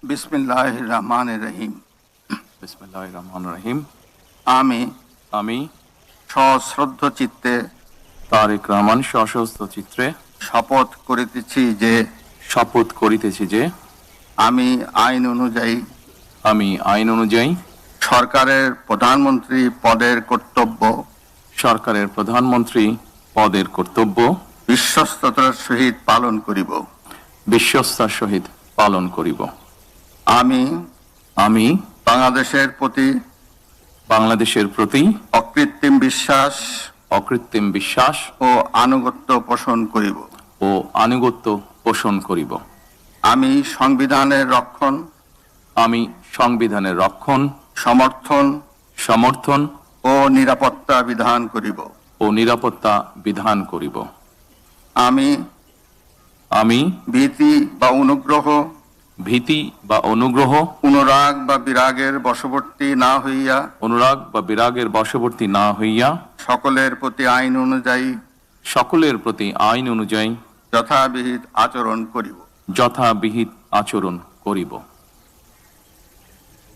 বিসমিল্লাহির রহমানির রহিম। বিসমিল্লাহির রহমানির রহিম। আমি সশ্রদ্ধ চিত্তে তারেক রহমান সশস্ত্র চিত্রে শপথ করিতেছি যে আমি আইন অনুযায়ী সরকারের প্রধানমন্ত্রী পদের কর্তব্য বিশ্বস্ততার সহিত পালন করিব। আমি বাংলাদেশের প্রতি অকৃত্রিম বিশ্বাস ও আনুগত্য পোষণ করিব। আমি সংবিধানের রক্ষণ সমর্থন ও নিরাপত্তা বিধান করিব। আমি ভীতি বা অনুগ্রহ অনুরাগ বা বিরাগের বশবর্তী না হইয়া সকলের প্রতি আইন অনুযায়ী যথাবিহিত আচরণ করিব।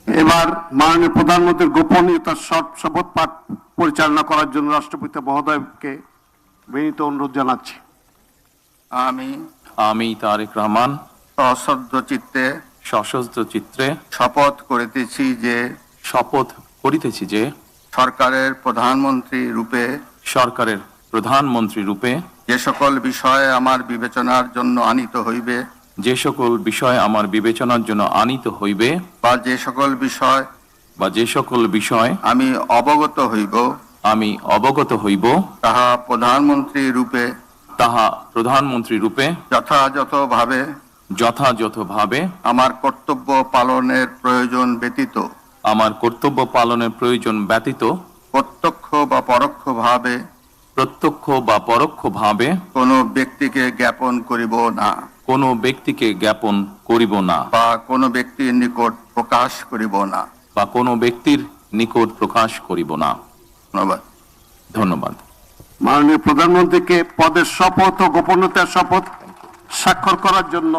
এবার মাননীয় প্রধানমন্ত্রীর গোপনীয়তার শপথ পাঠ পরিচালনা করার জন্য রাষ্ট্রপতি মহোদয়কে বিনীত অনুরোধ জানাচ্ছি। আমি তারেক রহমান সশস্ত্র চিত্রে শপথ করিতেছি যে সরকারের প্রধানমন্ত্রী রূপে যে সকল বিষয় আমার বিবেচনার জন্য আনিত হইবে বা যে সকল বিষয় আমি অবগত হইব তাহা প্রধানমন্ত্রী রূপে যথাযথভাবে আমার কর্তব্য পালনের প্রয়োজন ব্যতীত প্রত্যক্ষ বা পরোক্ষভাবে কোনো ব্যক্তিকে জ্ঞাপন করিব না বা কোনো ব্যক্তির নিকট প্রকাশ করিব না। ধন্যবাদ। মাননীয় প্রধানমন্ত্রীকে পদের শপথ ও গোপনীয়তার শপথ স্বাক্ষর করার জন্য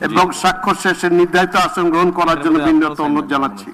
এবং স্বাক্ষর শেষে নির্ধারিত আসন গ্রহণ করার জন্য বিনীত অনুরোধ জানাচ্ছি।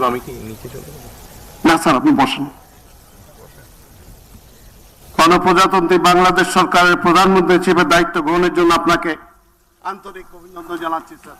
আমি কি নিচে চলে যাব? না স্যার, আপনি বসেন। গণপ্রজাতন্ত্রী বাংলাদেশ সরকারের প্রধানমন্ত্রী হিসেবে দায়িত্ব গ্রহণের জন্য আপনাকে আন্তরিক অভিনন্দন জানাচ্ছি স্যার।